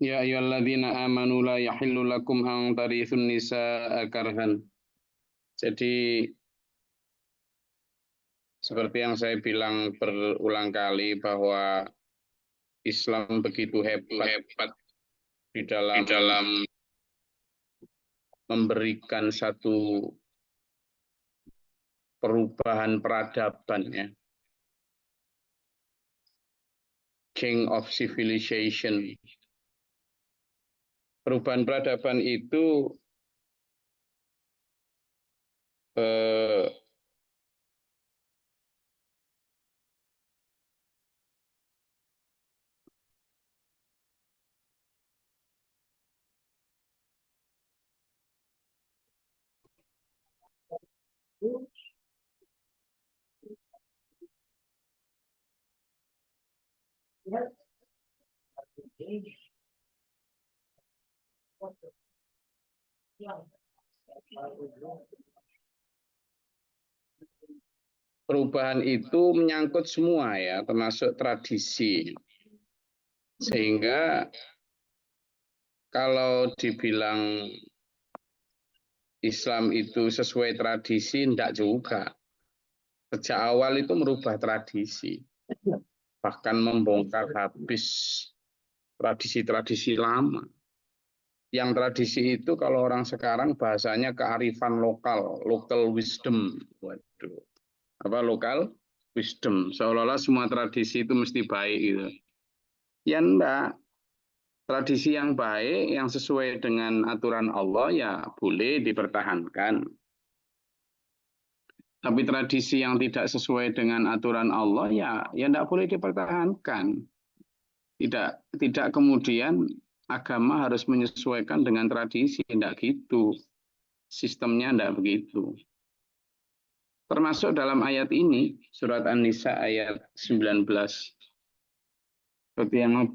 Ya ayyuhalladzina amanu la yahillu lakum an tarithun nisaa karhan. Jadi seperti yang saya bilang berulang kali bahwa Islam begitu hebat di dalam memberikan satu perubahan peradaban ya. King of civilization. Perubahan peradaban itu perubahan itu menyangkut semua ya, termasuk tradisi. Sehingga kalau dibilang Islam itu sesuai tradisi, enggak juga. Sejak awal itu merubah tradisi. Bahkan membongkar habis tradisi-tradisi lama. Yang tradisi itu kalau orang sekarang bahasanya kearifan lokal, local wisdom. Waduh. Apa lokal wisdom? Seolah-olah semua tradisi itu mesti baik gitu. Ya enggak. Tradisi yang baik, yang sesuai dengan aturan Allah ya boleh dipertahankan. Tapi tradisi yang tidak sesuai dengan aturan Allah ya enggak boleh dipertahankan. Tidak kemudian agama harus menyesuaikan dengan tradisi, enggak gitu. Sistemnya enggak begitu. Termasuk dalam ayat ini, surat An-Nisa ayat 19. Seperti yang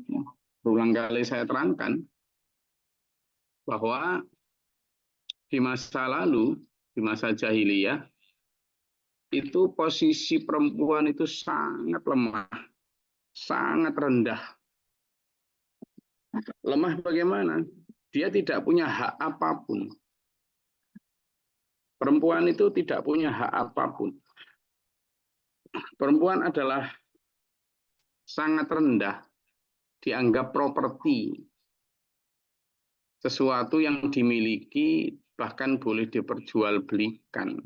berulang kali saya terangkan, bahwa di masa lalu, di masa jahiliyah, itu posisi perempuan itu sangat lemah, sangat rendah. Lemah bagaimana? Dia tidak punya hak apapun. Perempuan itu tidak punya hak apapun. Perempuan adalah sangat rendah, dianggap properti. Sesuatu yang dimiliki bahkan boleh diperjualbelikan.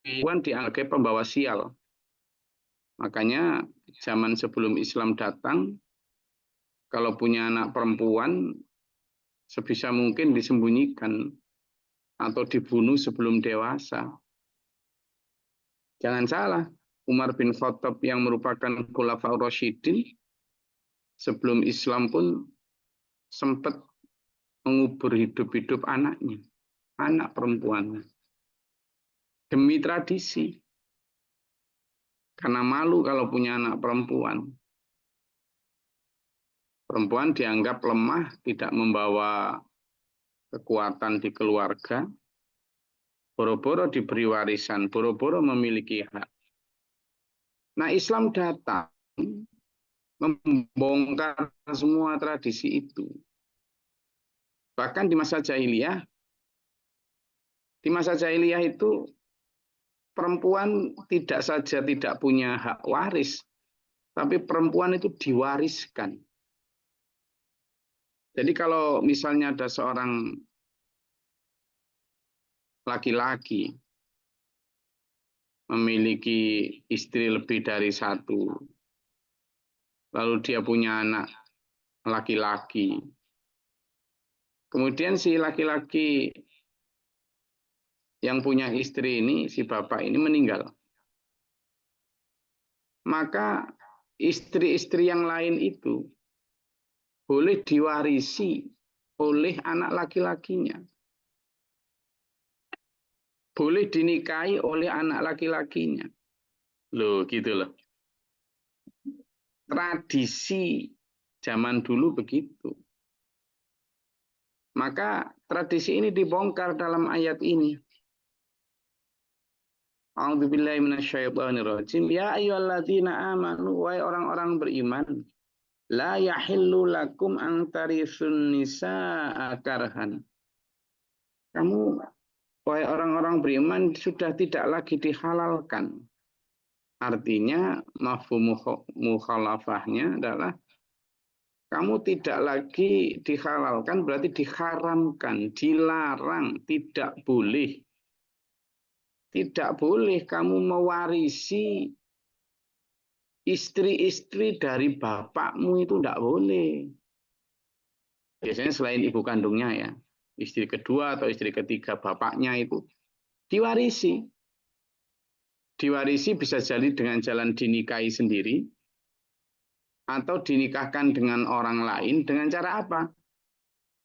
Perempuan dianggap pembawa sial. Makanya zaman sebelum Islam datang, kalau punya anak perempuan, sebisa mungkin disembunyikan atau dibunuh sebelum dewasa. Jangan salah, Umar bin Khattab yang merupakan Khulafaur Rasyidin, sebelum Islam pun sempat mengubur hidup-hidup anaknya, anak perempuannya. Demi tradisi. Karena malu kalau punya anak perempuan. Perempuan dianggap lemah, tidak membawa kekuatan di keluarga, boro-boro diberi warisan, boro-boro memiliki hak. Nah, Islam datang membongkar semua tradisi itu. Bahkan di masa jahiliyah itu perempuan tidak saja tidak punya hak waris, tapi perempuan itu diwariskan. Jadi kalau misalnya ada seorang laki-laki memiliki istri lebih dari satu, lalu dia punya anak laki-laki, kemudian si laki-laki yang punya istri ini, si bapak ini meninggal, maka istri-istri yang lain itu boleh diwarisi oleh anak laki-lakinya, boleh dinikahi oleh anak laki-lakinya. Loh, gitu loh. Tradisi zaman dulu begitu. Maka tradisi ini dibongkar dalam ayat ini. A'udzubillahi minasyaitonirrajim. Ya ayyuhalladzina amanu, wahai orang-orang beriman, la yahillu lakum an tarisun nisaa karhan. Kamu, wahai orang-orang beriman, sudah tidak lagi dihalalkan. Artinya mafhum mukhalafahnya adalah kamu tidak lagi dihalalkan, berarti diharamkan, dilarang, tidak boleh. Tidak boleh kamu mewarisi istri-istri dari bapakmu, itu tidak boleh. Biasanya selain ibu kandungnya ya, istri kedua atau istri ketiga bapaknya itu diwarisi. Diwarisi bisa jadi dengan jalan dinikahi sendiri, atau dinikahkan dengan orang lain. Dengan cara apa?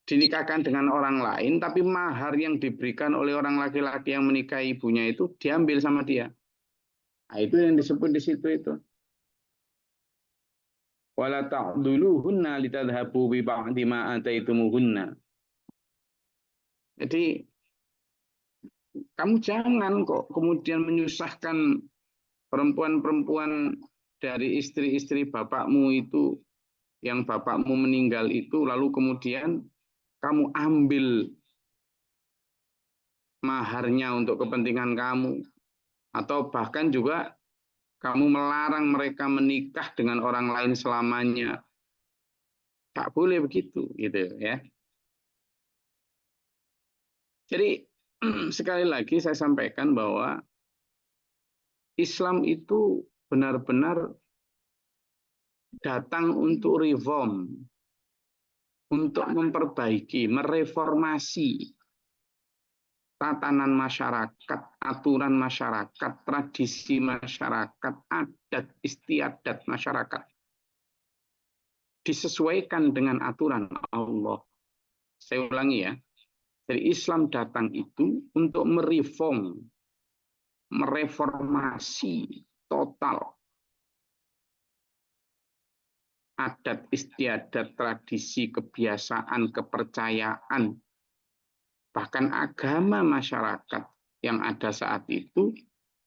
Dinikahkan dengan orang lain, tapi mahar yang diberikan oleh orang laki-laki yang menikahi ibunya itu diambil sama dia. Nah, itu yang disebut di situ itu. Wala ta'dhuluhunna litadhhabu bi ba'di ma ataitumuhunna. Jadi kamu jangan kok kemudian menyusahkan perempuan-perempuan dari istri-istri bapakmu itu, yang bapakmu meninggal itu, lalu kemudian kamu ambil maharnya untuk kepentingan kamu, atau bahkan juga kamu melarang mereka menikah dengan orang lain selamanya. Tak boleh begitu, gitu ya. Jadi sekali lagi saya sampaikan bahwa Islam itu benar-benar datang untuk reform, untuk memperbaiki, mereformasi tatanan masyarakat, aturan masyarakat, tradisi masyarakat, adat istiadat masyarakat. Disesuaikan dengan aturan Allah. Saya ulangi ya. Jadi Islam datang itu untuk mereform, mereformasi total adat istiadat, tradisi, kebiasaan, kepercayaan, bahkan agama masyarakat yang ada saat itu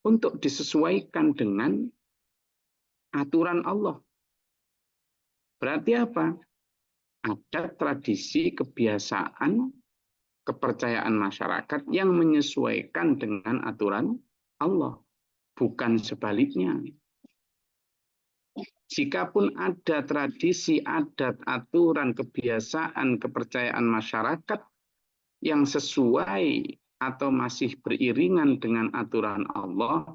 untuk disesuaikan dengan aturan Allah. Berarti apa? Ada tradisi, kebiasaan, kepercayaan masyarakat yang menyesuaikan dengan aturan Allah, bukan sebaliknya. Jikapun ada tradisi, adat, aturan, kebiasaan, kepercayaan masyarakat yang sesuai atau masih beriringan dengan aturan Allah,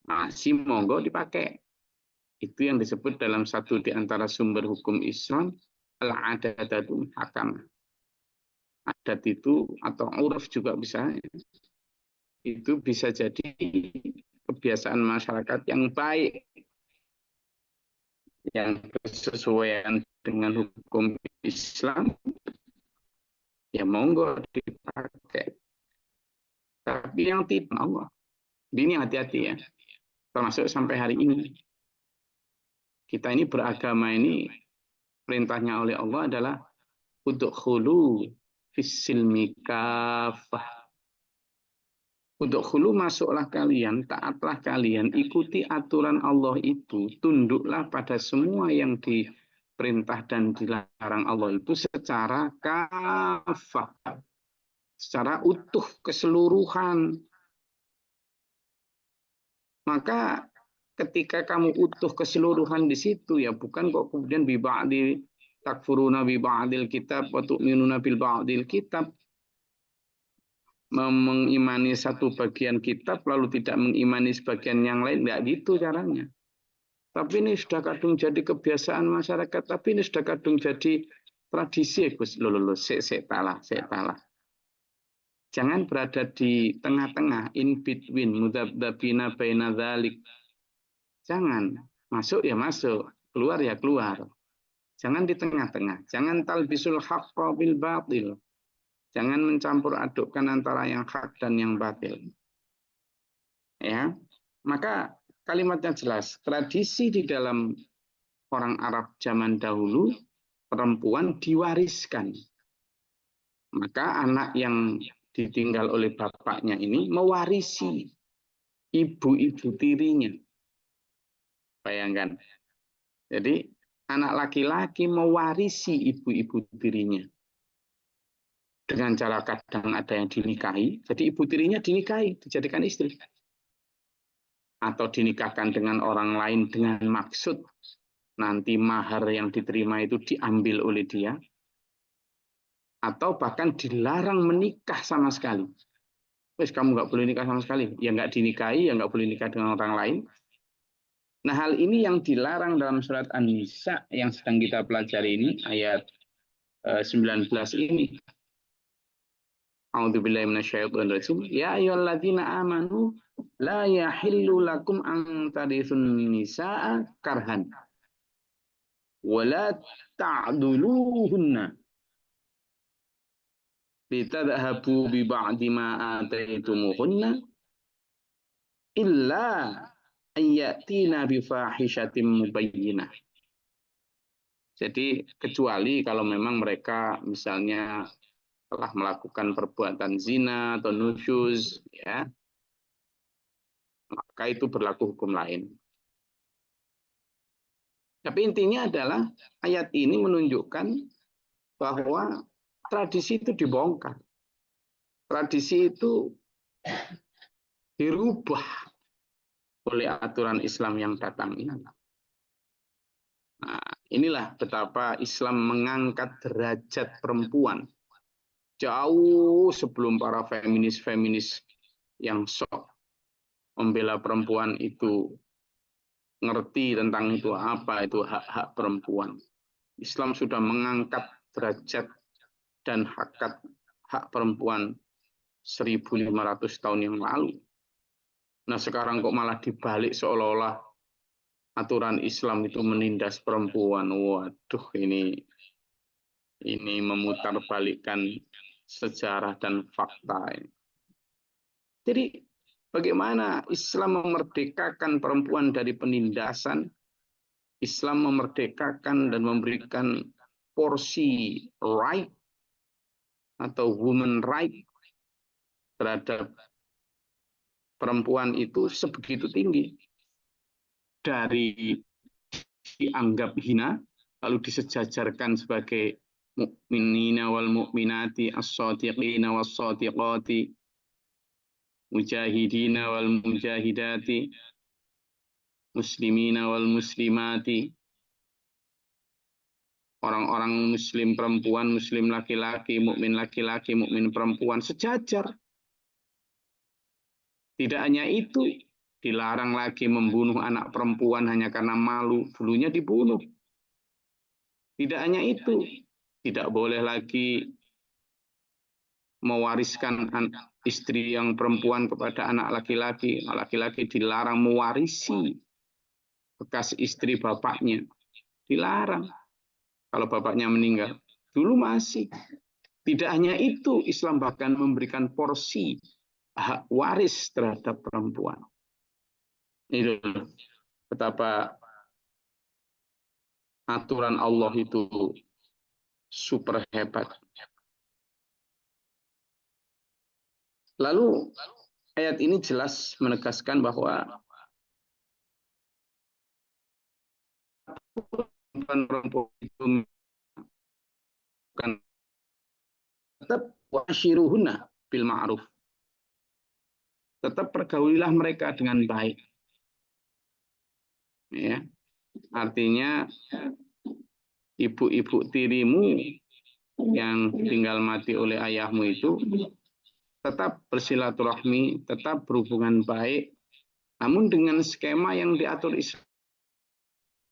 masih monggo dipakai. Itu yang disebut dalam satu di antara sumber hukum Islam, al-adatu hakam. Adat itu atau uruf juga bisa. Itu bisa jadi kebiasaan masyarakat yang baik, yang bersesuaian dengan hukum Islam, ya monggo dipakai. Tapi yang tidak Allah, ini hati-hati ya. Termasuk sampai hari ini. Kita ini beragama ini, perintahnya oleh Allah adalah udkhulu fis-silmi kafah. Udkhulu, masuklah kalian, taatlah kalian, ikuti aturan Allah itu, tunduklah pada semua yang diperintah dan dilarang Allah itu secara kafah, secara utuh, keseluruhan. Maka ketika kamu utuh keseluruhan di situ, ya bukan kok kemudian bi ba'di takfuruna bi ba'dil kitab wa tu'minuna bil ba'dil kitab, mengimani satu bagian kitab lalu tidak mengimani sebagian yang lain. Nggak gitu caranya. Tapi ini sudah kadung jadi kebiasaan masyarakat, tapi ini sudah kadung jadi tradisi. Gus, saya talah. Jangan berada di tengah-tengah, in between, mudabdabina baina dzalik. Jangan, masuk ya masuk, keluar ya keluar. Jangan di tengah-tengah, jangan talbisul haqqa bil batil. Jangan mencampur adukkan antara yang hak dan yang batil. Ya, maka kalimatnya jelas. Tradisi di dalam orang Arab zaman dahulu, perempuan diwariskan. Maka anak yang ditinggal oleh bapaknya ini mewarisi ibu-ibu tirinya. Bayangkan. Jadi anak laki-laki mewarisi ibu-ibu tirinya. Dengan cara kadang ada yang dinikahi, jadi ibu tirinya dinikahi, dijadikan istri. Atau dinikahkan dengan orang lain dengan maksud nanti mahar yang diterima itu diambil oleh dia. Atau bahkan dilarang menikah sama sekali. Wes kamu nggak boleh nikah sama sekali. Ya nggak dinikahi, ya nggak boleh nikah dengan orang lain. Nah hal ini yang dilarang dalam surat An-Nisa yang sedang kita pelajari ini, ayat 19 ini. A'udzubillahi minasyaitonirrajim. Ya ayyuhalladzina amanu la yahillu lakum an tarithun nisaa karhan wa la ta'dhuluhunna litadhhabu bi ba'di ma ataytumuhunna illa ayyatina bi fahishatin mubayyinah. Jadi kecuali kalau memang mereka misalnya telah melakukan perbuatan zina atau nusyuz, ya, maka itu berlaku hukum lain. Tapi intinya adalah ayat ini menunjukkan bahwa tradisi itu dibongkar. Tradisi itu dirubah oleh aturan Islam yang datang ini. Nah, inilah betapa Islam mengangkat derajat perempuan jauh sebelum para feminis-feminis yang sok membela perempuan itu ngerti tentang itu apa itu hak-hak perempuan. Islam sudah mengangkat derajat dan hak perempuan 1.500 tahun yang lalu. Nah sekarang kok malah dibalik seolah-olah aturan Islam itu menindas perempuan. Waduh, ini memutarbalikkan sejarah dan fakta. Jadi bagaimana Islam memerdekakan perempuan dari penindasan? Islam memerdekakan dan memberikan porsi right atau woman right terhadap perempuan itu sebegitu tinggi. Dari dianggap hina, lalu disejajarkan sebagai mukminina wal mukminati, as-shadiqina was-shadiqati, mujahidina wal mujahidati, muslimina wal muslimati, orang-orang muslim perempuan, muslim laki-laki, mukmin laki-laki, mukmin perempuan, sejajar. Tidak hanya itu, dilarang lagi membunuh anak perempuan hanya karena malu, dulunya dibunuh. Tidak hanya itu, tidak boleh lagi mewariskan istri yang perempuan kepada anak laki-laki. Anak laki-laki dilarang mewarisi bekas istri bapaknya. Dilarang kalau bapaknya meninggal. Dulu masih. Tidak hanya itu, Islam bahkan memberikan porsi hak waris terhadap perempuan. Itu betapa aturan Allah itu super hebat. Lalu ayat ini jelas menegaskan bahwa perempuan itu bukan tetap washiruhunna bil ma'ruf. Tetap pergaulilah mereka dengan baik. Ya. Artinya ibu-ibu tirimu yang tinggal mati oleh ayahmu itu tetap bersilaturahmi, tetap berhubungan baik, namun dengan skema yang diatur Islam.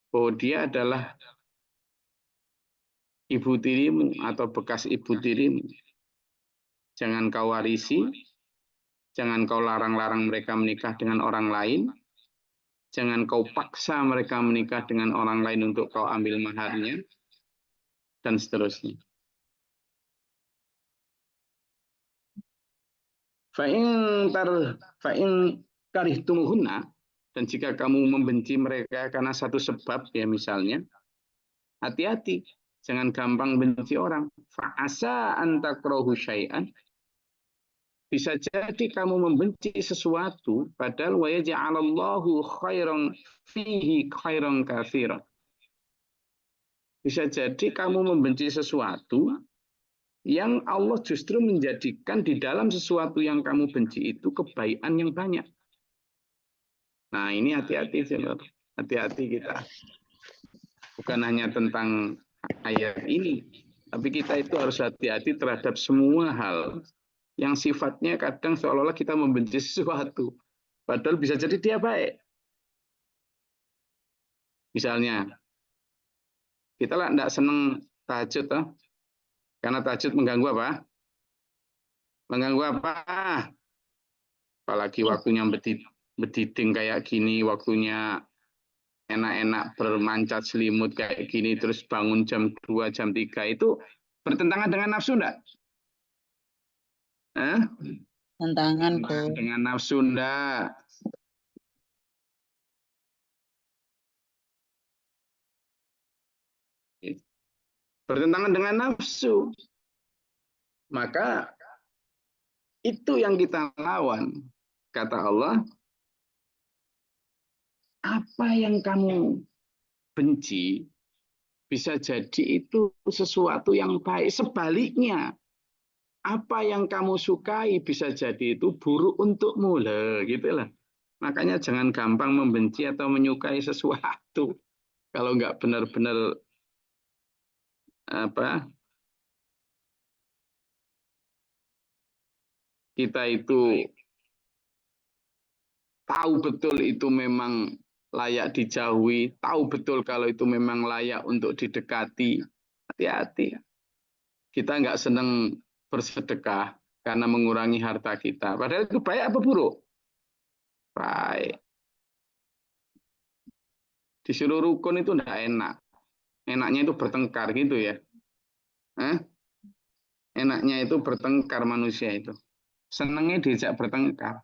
Bahwa dia adalah ibu tirimu atau bekas ibu tirimu. Jangan kau warisi, jangan kau larang-larang mereka menikah dengan orang lain, jangan kau paksa mereka menikah dengan orang lain untuk kau ambil maharnya, dan seterusnya. Fa'in karihtumuhunna, dan jika kamu membenci mereka karena satu sebab, ya misalnya, hati-hati, jangan gampang benci orang. Fa'asa an takrahu syai'an, Bisa jadi kamu membenci sesuatu padahal wa yaj'alallahu khairan fihi khairan katsiran. Bisa jadi kamu membenci sesuatu yang Allah justru menjadikan di dalam sesuatu yang kamu benci itu kebaikan yang banyak. Nah, ini hati-hati, hati-hati kita. Bukan hanya tentang ayat ini, tapi kita itu harus hati-hati terhadap semua hal yang sifatnya kadang seolah-olah kita membenci sesuatu. Padahal bisa jadi dia baik. Misalnya, kita lah tidak senang tahajud, toh? Karena tahajud mengganggu apa? Mengganggu apa? Apalagi waktunya bediding kayak gini, waktunya enak-enak bermancat selimut kayak gini, terus bangun jam 2, jam 3, itu bertentangan dengan nafsu enggak? Tentangan dengan nafsu enggak? Bertentangan dengan nafsu. Maka itu yang kita lawan. Kata Allah, apa yang kamu benci bisa jadi itu sesuatu yang baik. Sebaliknya, apa yang kamu sukai bisa jadi itu buruk untukmu. Gitulah. Makanya jangan gampang membenci atau menyukai sesuatu. Kalau nggak benar-benar kita itu tahu betul itu memang layak dijauhi, tahu betul kalau itu memang layak untuk didekati. Hati-hati. Kita nggak senang bersedekah karena mengurangi harta kita. Padahal itu baik apa buruk? Baik. Disuruh rukun itu enggak enak. Enaknya itu bertengkar gitu ya. Enaknya itu bertengkar manusia itu. Senangnya diajak bertengkar.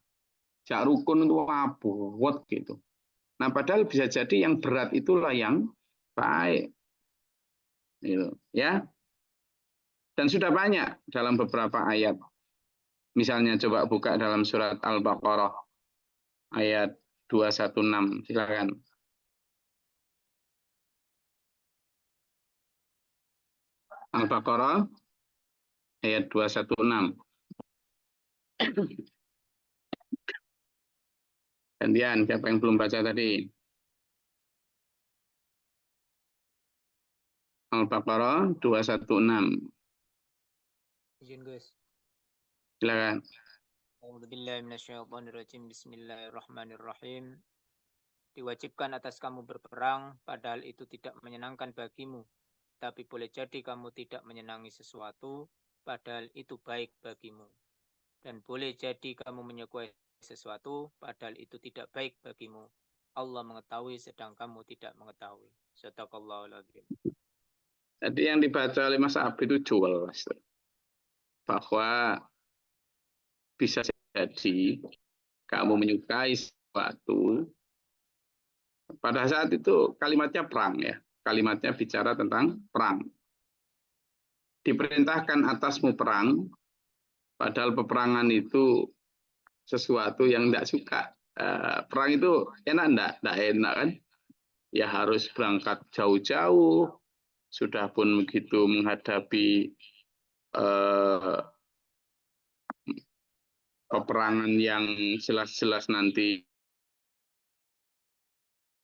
Jak rukun itu abot gitu. Nah, padahal bisa jadi yang berat itulah yang baik. Gitu, ya. Dan sudah banyak dalam beberapa ayat. Misalnya coba buka dalam surat Al-Baqarah ayat 216. Silakan. Al-Baqarah ayat 216. Gantian, siapa yang belum baca tadi? Al-Baqarah 216. Izin guys. Silakan. Bismillahirrahmanirrahim. Diwajibkan atas kamu berperang, padahal itu tidak menyenangkan bagimu. Tapi boleh jadi kamu tidak menyenangi sesuatu, padahal itu baik bagimu. Dan boleh jadi kamu menyukai sesuatu, padahal itu tidak baik bagimu. Allah mengetahui sedang kamu tidak mengetahui. Shadaqallahul adzim. Jadi yang dibaca oleh Mas Abi itu jelas bahwa bisa jadi kamu menyukai sesuatu. Pada saat itu kalimatnya perang ya. Kalimatnya bicara tentang perang. Diperintahkan atasmu perang, padahal peperangan itu sesuatu yang tidak suka. Perang itu enak enggak? Enggak enak kan? Ya harus berangkat jauh-jauh. Sudah pun begitu menghadapi peperangan yang jelas-jelas nanti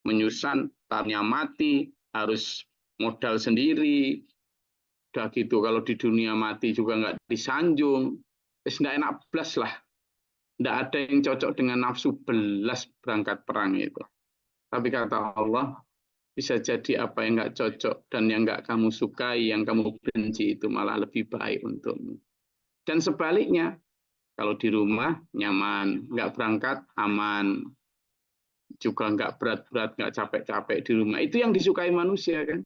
menyusun, tarnya mati, harus modal sendiri. Udah gitu kalau di dunia mati juga nggak disanjung. Terus nggak enak belas lah. Nggak ada yang cocok dengan nafsu belas berangkat perang itu. Tapi kata Allah, bisa jadi apa yang nggak cocok dan yang nggak kamu sukai, yang kamu benci itu malah lebih baik untukmu. Dan sebaliknya, kalau di rumah nyaman, nggak berangkat aman, juga nggak berat-berat, nggak capek-capek di rumah. Itu yang disukai manusia kan.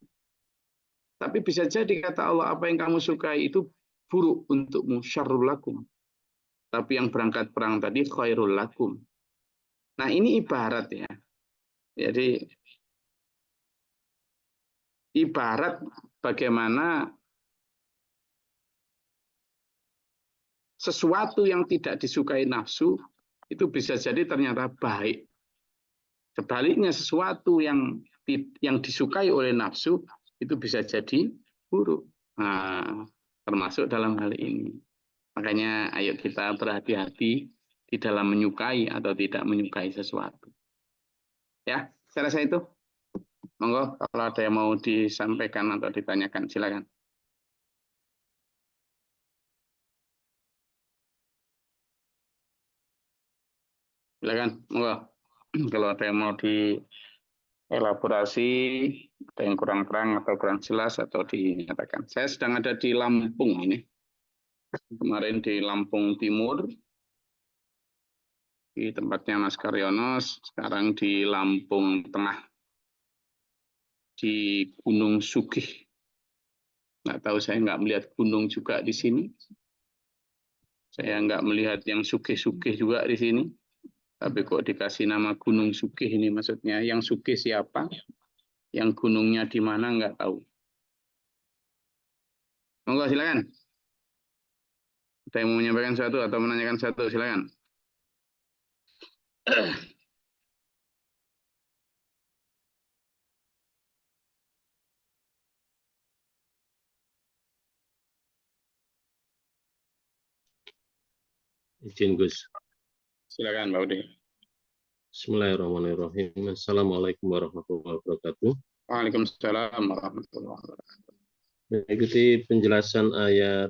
Tapi bisa jadi kata Allah apa yang kamu sukai itu buruk untukmu, syarrul lakum. Tapi yang berangkat perang tadi khairul lakum. Nah ini ibarat ya. Jadi ibarat bagaimana sesuatu yang tidak disukai nafsu itu bisa jadi ternyata baik. Sebaliknya sesuatu yang disukai oleh nafsu itu bisa jadi buruk. Nah, termasuk dalam hal ini. Makanya ayo kita berhati-hati di dalam menyukai atau tidak menyukai sesuatu. Ya, saya rasa itu. Monggo kalau ada yang mau disampaikan atau ditanyakan, silakan. Silakan, monggo. Kalau ada yang mau dielaborasi, ada yang kurang terang atau kurang jelas atau dinyatakan. Saya sedang ada di Lampung ini. Kemarin di Lampung Timur, di tempatnya Mas Karyono, sekarang di Lampung Tengah, di Gunung Sugih. Nggak tahu, saya nggak melihat gunung juga di sini. Saya nggak melihat yang sugih-sugih juga di sini. Tapi kok dikasih nama Gunung Sugih ini, maksudnya yang sugih siapa? Yang gunungnya di mana nggak tahu. Monggo silakan. Ada yang mau menyampaikan sesuatu atau menanyakan sesuatu, silakan. Izin Gus. Silakan Pak Udi. Bismillahirrahmanirrahim. Assalamualaikum warahmatullahi wabarakatuh. Waalaikumsalam warahmatullahi wabarakatuh. Mengikuti penjelasan ayat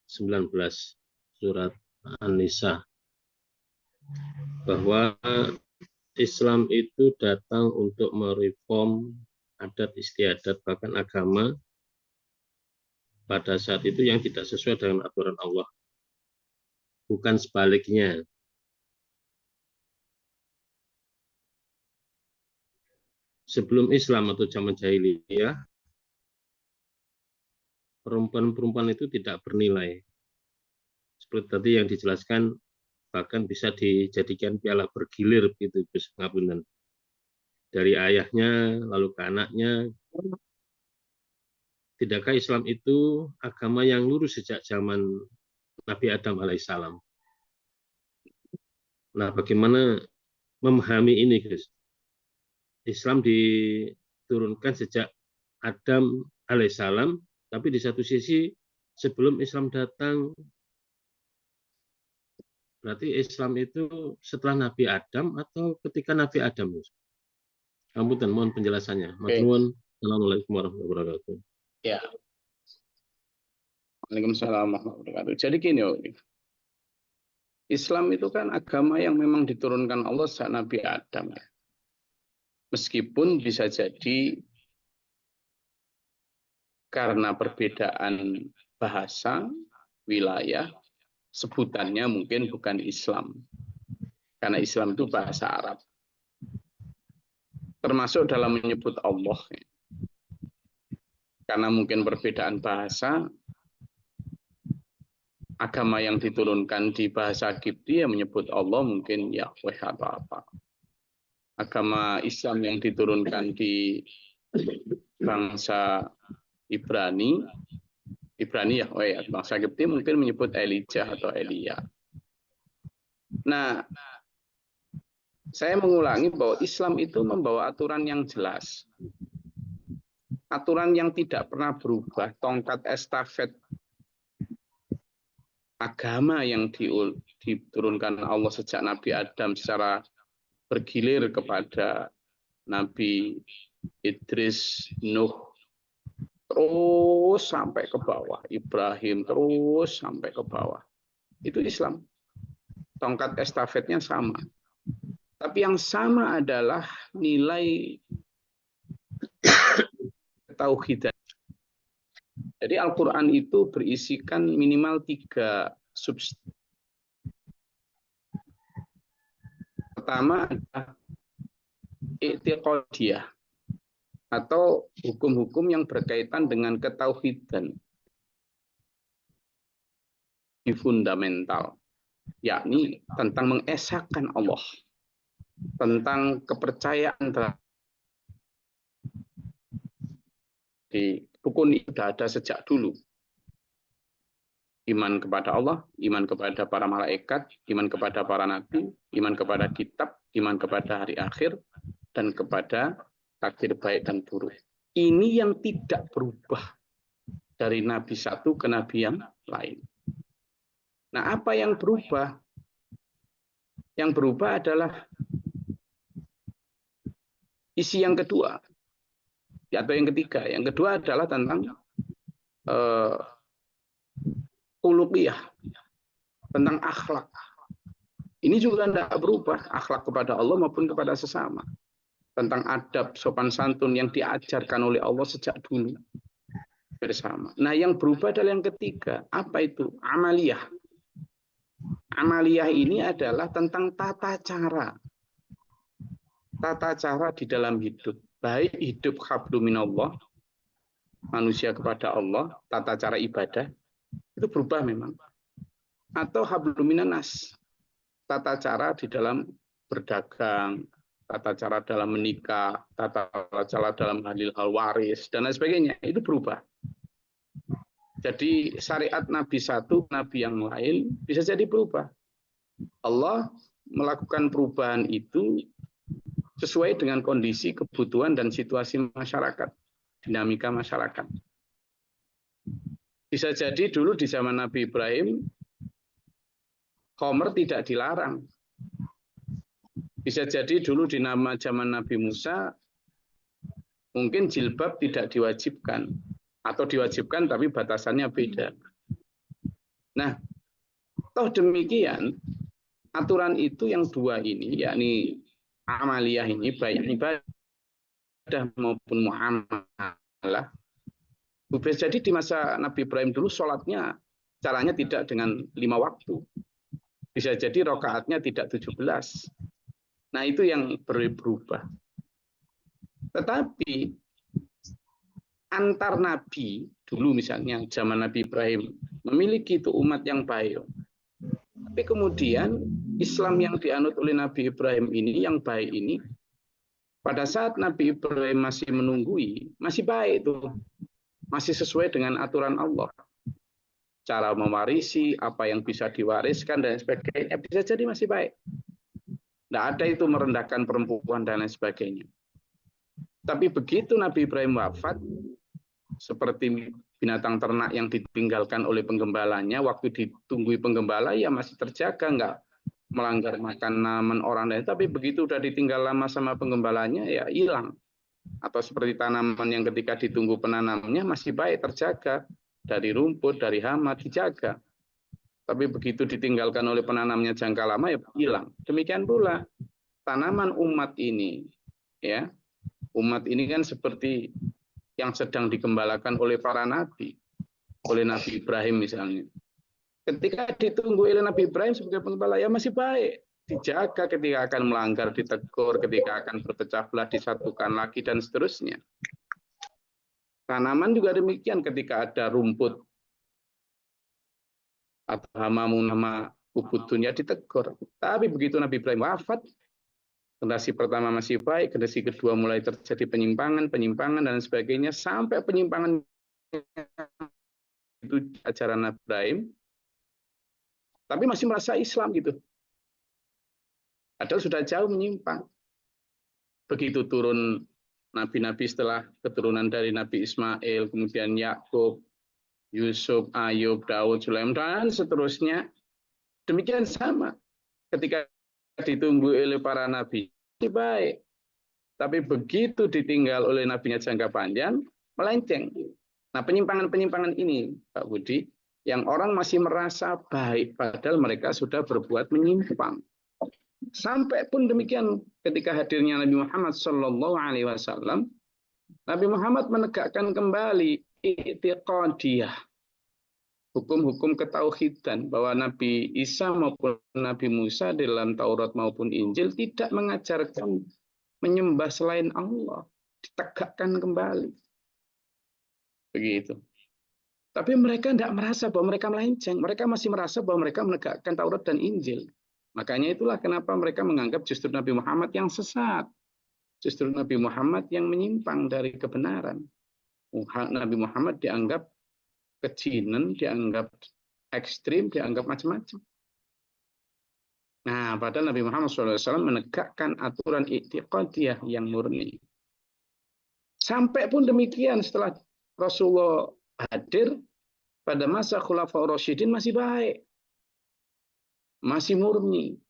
19 surat An-Nisa bahwa Islam itu datang untuk mereform adat istiadat bahkan agama pada saat itu yang tidak sesuai dengan aturan Allah. Bukan sebaliknya. Sebelum Islam atau zaman jahiliyah, perempuan-perempuan itu tidak bernilai. Seperti tadi yang dijelaskan, bahkan bisa dijadikan piala bergilir begitu, Gus Ngapunten. Dari ayahnya, lalu ke anaknya. Tidakkah Islam itu agama yang lurus sejak zaman Nabi Adam alaihissalam? Nah, bagaimana memahami ini, Gus? Islam diturunkan sejak Adam alaihissalam, tapi di satu sisi sebelum Islam datang, berarti Islam itu setelah Nabi Adam atau ketika Nabi Adam? Ampun, mohon penjelasannya. Maturnuwun. Assalamualaikum warahmatullahi wabarakatuh. Ya. Waalaikumsalam warahmatullahi wabarakatuh. Jadi gini, Islam itu kan agama yang memang diturunkan Allah sejak Nabi Adam. Meskipun bisa jadi karena perbedaan bahasa, wilayah, sebutannya mungkin bukan Islam. Karena Islam itu bahasa Arab. Termasuk dalam menyebut Allah. Karena mungkin perbedaan bahasa, agama yang diturunkan di bahasa Kipti yang menyebut Allah mungkin Yahweh atau apa. Agama Islam yang diturunkan di bangsa Ibrani Yahweh, bangsa Kipti mungkin menyebut Elijah atau Elia. Nah, saya mengulangi bahwa Islam itu membawa aturan yang jelas. Aturan yang tidak pernah berubah, tongkat estafet agama yang diturunkan Allah sejak Nabi Adam secara bergilir kepada Nabi Idris, Nuh, terus sampai ke bawah, Ibrahim, terus sampai ke bawah. Itu Islam. Tongkat estafetnya sama. Tapi yang sama adalah nilai tauhid. Jadi Al-Quran itu berisikan minimal 3 substansi. Pertama adalah i'tiqadiyah atau hukum-hukum yang berkaitan dengan ketauhidan di fundamental, yakni tentang mengesahkan Allah, tentang kepercayaan terhadap di rukun itu sudah ada sejak dulu. Iman kepada Allah, iman kepada para malaikat, iman kepada para nabi, iman kepada kitab, iman kepada hari akhir, dan kepada takdir baik dan buruk. Ini yang tidak berubah dari nabi satu ke nabi yang lain. Nah, apa yang berubah? Yang berubah adalah isi yang kedua, atau yang ketiga. Yang kedua adalah tentang uluhiyah, tentang akhlak. Ini juga tidak berubah, akhlak kepada Allah maupun kepada sesama. Tentang adab, sopan santun yang diajarkan oleh Allah sejak dulu bersama. Nah, yang berubah adalah yang ketiga. Apa itu? Amaliyah. Amaliyah ini adalah tentang tata cara. Tata cara di dalam hidup. Baik hidup hablum minallah, manusia kepada Allah, tata cara ibadah, itu berubah memang. Atau hablum minanas, tata cara di dalam berdagang, tata cara dalam menikah, tata cara dalam halil hal waris, dan lain sebagainya, itu berubah. Jadi syariat Nabi satu, Nabi yang lain bisa jadi berubah. Allah melakukan perubahan itu sesuai dengan kondisi, kebutuhan, dan situasi masyarakat, dinamika masyarakat. Bisa jadi dulu di zaman Nabi Ibrahim, khamr tidak dilarang. Bisa jadi dulu di zaman Nabi Musa, mungkin jilbab tidak diwajibkan. Atau diwajibkan tapi batasannya beda. Nah, toh demikian, aturan itu yang dua ini, yakni amaliyah ini, baik ibadah maupun muamalah, bisa jadi di masa Nabi Ibrahim dulu sholatnya caranya tidak dengan 5 waktu. Bisa jadi rakaatnya tidak 17. Nah, itu yang berubah. Tetapi antar nabi dulu misalnya zaman Nabi Ibrahim memiliki itu umat yang baik. Tapi kemudian Islam yang dianut oleh Nabi Ibrahim ini yang baik ini pada saat Nabi Ibrahim masih menunggui, masih baik tuh. Masih sesuai dengan aturan Allah. Cara mewarisi, apa yang bisa diwariskan, dan sebagainya, bisa jadi masih baik. Tidak ada itu merendahkan perempuan, dan lain sebagainya. Tapi begitu Nabi Ibrahim wafat, seperti binatang ternak yang ditinggalkan oleh penggembalanya, waktu ditunggui penggembala, ya masih terjaga, nggak melanggar makanan orang lain. Tapi begitu udah ditinggal lama sama penggembalanya, ya hilang. Atau seperti tanaman yang ketika ditunggu penanamnya masih baik, terjaga dari rumput, dari hama, dijaga. Tapi begitu ditinggalkan oleh penanamnya jangka lama, ya hilang. Demikian pula tanaman umat ini, ya, umat ini kan seperti yang sedang digembalakan oleh para nabi, oleh Nabi Ibrahim misalnya. Ketika ditunggu oleh Nabi Ibrahim sebagai penggembala, ya masih baik. Dijaga ketika akan melanggar, ditegur, ketika akan berpecah belah, disatukan lagi, dan seterusnya. Tanaman juga demikian, ketika ada rumput atau hama nama ubudun, ya ditegur. Tapi begitu Nabi Ibrahim wafat, generasi pertama masih baik, generasi kedua mulai terjadi penyimpangan, dan sebagainya, sampai penyimpangan itu ajaran Nabi Ibrahim, tapi masih merasa Islam gitu. Padahal sudah jauh menyimpang. Begitu turun nabi-nabi setelah keturunan dari Nabi Ismail, kemudian Yakub, Yusuf, Ayub, Daud, Sulaiman, dan seterusnya. Demikian sama. Ketika ditunggu oleh para nabi, baik. Tapi begitu ditinggal oleh nabinya jangka panjang, melenceng. Nah, penyimpangan-penyimpangan ini, Pak Budi, yang orang masih merasa baik, padahal mereka sudah berbuat menyimpang. Sampai pun demikian ketika hadirnya Nabi Muhammad SAW, Nabi Muhammad menegakkan kembali i'tiqadiyah, hukum-hukum ketauhidan, bahwa Nabi Isa maupun Nabi Musa dalam Taurat maupun Injil tidak mengajarkan menyembah selain Allah, ditegakkan kembali. Begitu. Tapi mereka tidak merasa bahwa mereka melenceng, mereka masih merasa bahwa mereka menegakkan Taurat dan Injil. Makanya itulah kenapa mereka menganggap justru Nabi Muhammad yang sesat. Justru Nabi Muhammad yang menyimpang dari kebenaran. Nabi Muhammad dianggap kejinan, dianggap ekstrim, dianggap macam-macam. Nah, padahal Nabi Muhammad SAW menegakkan aturan i'tiqadiyah yang murni. Sampai pun demikian setelah Rasulullah hadir pada masa Khulafaur Rasyidin masih baik. Masih murni.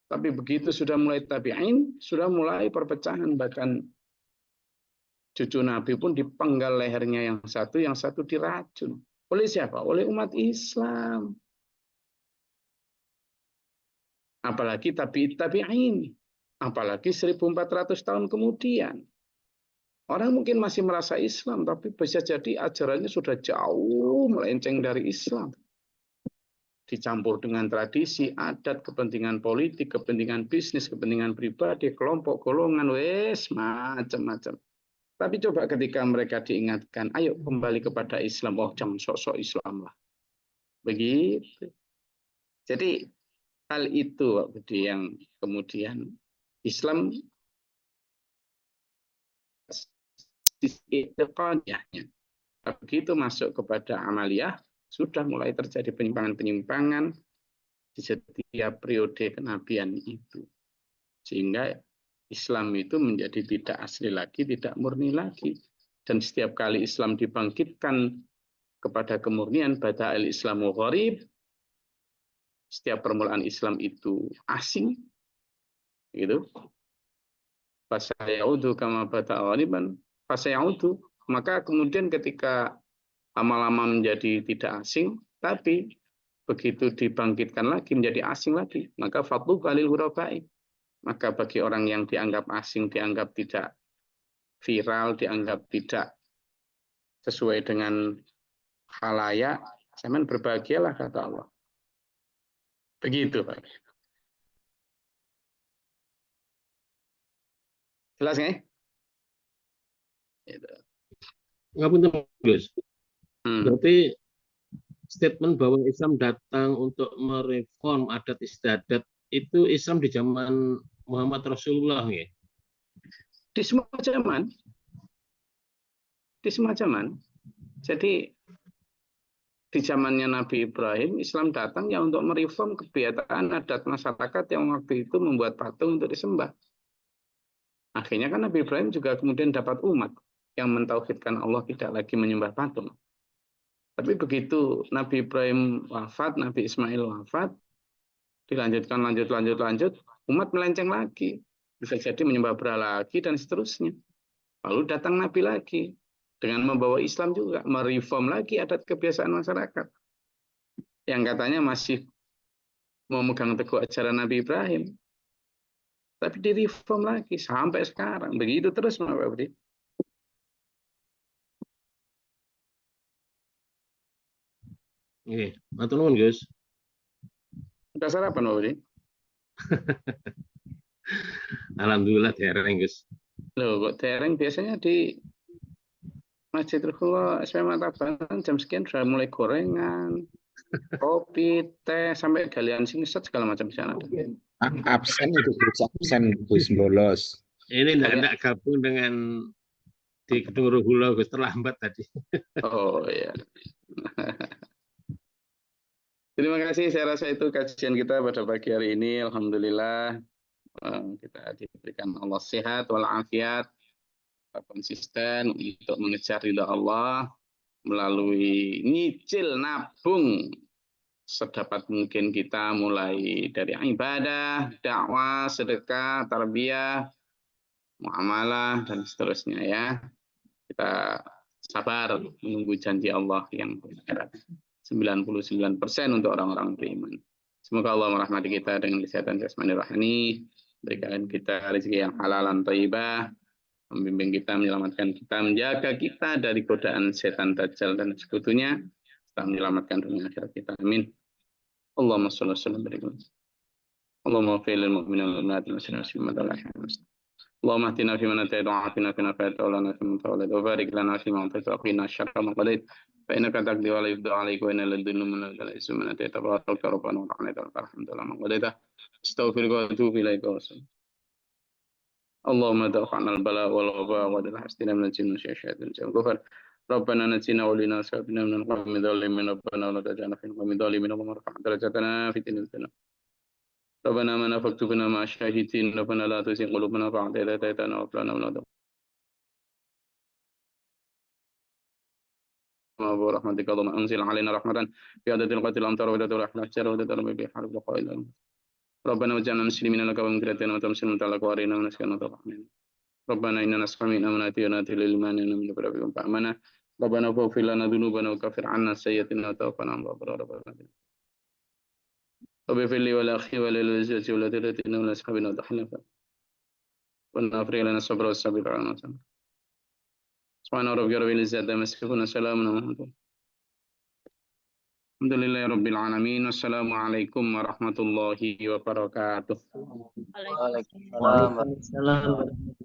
Tapi begitu sudah mulai tabi'in, sudah mulai perpecahan. Bahkan cucu Nabi pun dipenggal lehernya yang satu diracun. Oleh siapa? Oleh umat Islam. Apalagi tabi'in. Apalagi 1400 tahun kemudian. Orang mungkin masih merasa Islam, tapi bisa jadi ajarannya sudah jauh melenceng dari Islam. Dicampur dengan tradisi, adat, kepentingan politik, kepentingan bisnis, kepentingan pribadi, kelompok, golongan, macam-macam. Tapi coba ketika mereka diingatkan, ayo kembali kepada Islam, oh jangan sok-sok Islam lah. Begitu. Jadi hal itu yang kemudian Islam begitu masuk kepada amaliyah, sudah mulai terjadi penyimpangan-penyimpangan di setiap periode kenabian itu. Sehingga Islam itu menjadi tidak asli lagi, tidak murni lagi. Dan setiap kali Islam dibangkitkan kepada kemurnian, bada'al Islamu gharib, setiap permulaan Islam itu asing, gitu. Fasayaudu kama bada'a ghariban, fasayaudu, maka kemudian ketika lama-lama menjadi tidak asing, tapi begitu dibangkitkan lagi menjadi asing lagi, maka fatu balil hurabai. Maka bagi orang yang dianggap asing, dianggap tidak viral, dianggap tidak sesuai dengan khalayak, zaman berbahagialah kata Allah. Begitu, Pak. Jelas nggak? Ngapunten, Gus. Berarti statement bahwa Islam datang untuk mereform adat istiadat itu Islam di zaman Muhammad Rasulullah ya? Di semua zaman. Di semua zaman. Jadi di zamannya Nabi Ibrahim, Islam datang ya untuk mereform kebiasaan adat masyarakat yang waktu itu membuat patung untuk disembah. Akhirnya kan Nabi Ibrahim juga kemudian dapat umat yang mentauhidkan Allah, tidak lagi menyembah patung. Tapi begitu Nabi Ibrahim wafat, Nabi Ismail wafat, dilanjutkan lanjut, umat melenceng lagi. Bisa jadi menyembah berhala lagi dan seterusnya. Lalu datang Nabi lagi dengan membawa Islam juga, mereform lagi adat kebiasaan masyarakat. Yang katanya masih memegang teguh ajaran Nabi Ibrahim. Tapi direform lagi sampai sekarang. Begitu terus, Pak Budi. Oke, matur nuwun, Gus. Udah sarapan, Pak Budi? Alhamdulillah dereng, Gus. Loh, kok dereng biasanya di Masjidil Khula SMP Tabanan jam sekian sudah mulai gorengan, kopi, teh, sampai galian singset segala macam di sana. Absen itu absen Gus bolos. Ini tidak gabung dengan di Gedung Ruhula, Gus, terlambat tadi. Oh iya. Terima kasih, saya rasa itu kajian kita pada pagi hari ini. Alhamdulillah kita diberikan Allah sehat walafiat, konsisten untuk mengejar ridha Allah melalui nyicil nabung sedapat mungkin kita, mulai dari ibadah, dakwah, sedekah, tarbiyah, muamalah dan seterusnya ya. Kita sabar menunggu janji Allah yang benar. 99% untuk orang-orang beriman. Semoga Allah merahmati kita dengan kesehatan jasmani rohani, berikan kita rezeki yang halal dan thayyibah, membimbing kita, menyelamatkan kita, menjaga kita dari godaan setan dajjal dan sekutunya, serta menyelamatkan dunia akhirat kita. Amin. Allahumma shalli wa sallim barik. Allahumma fil mu'minin wal mu'minat muslimin muslimat. اللهم اهدنا فيمن هديت وعافنا فيما عافيت وتولنا فيمن توليت وبارك لنا فيما اعطيت وقنا شر ما قضيت فانك تقضي ولا يقضى عليك وان لا يذل من لا يعز من اتيت تبارك ربنا وتعالى الحمد لله ما قضيت استغفرك واتوب اليك وسلم. اللهم ادع عنا البلاء والوباء ودع حسدنا من الجن والشياطين والغفر ربنا نجنا ولنا أصحابنا من القوم الظالمين ربنا ولا تجعلنا في القوم الظالمين اللهم ارفع درجاتنا في الدنيا ربنا ما نفقت بنا مع الشاهدين ربنا لا تزغ قلوبنا بعد إذ هديتنا وهب لنا من لدنك ورحمتك اللهم أنزل علينا رحمة في عدد القتل الأمطار وعدد الأحجار وعدد الرمي حرب القائل ربنا واجعلنا مسلمين لك ومن كرتنا وتمسلم لك وارنا ونسكن الرحمن ربنا إننا نسمع من أمناتنا للإيمان من بربكم فأمنا ربنا فاغفر لنا ذنوبنا وكفر عنا سيئاتنا وتوفنا مع الأبرار ربنا رب اغفر لي ولأخي وللزوج ولذريتنا ولأصحابنا وتحلنا ونفرغ لنا الصبر والصبر على ما سبق سبحان ربك رب العزة عما يصفون سلام على المرسلين الحمد لله رب العالمين والسلام عليكم ورحمة الله وبركاته. Waalaikumsalam warahmatullahi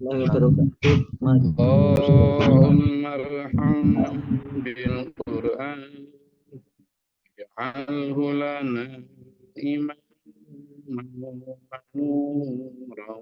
wabarakatuh. اللهم ارحمنا بالقرآن اجعله لنا إماما ونورا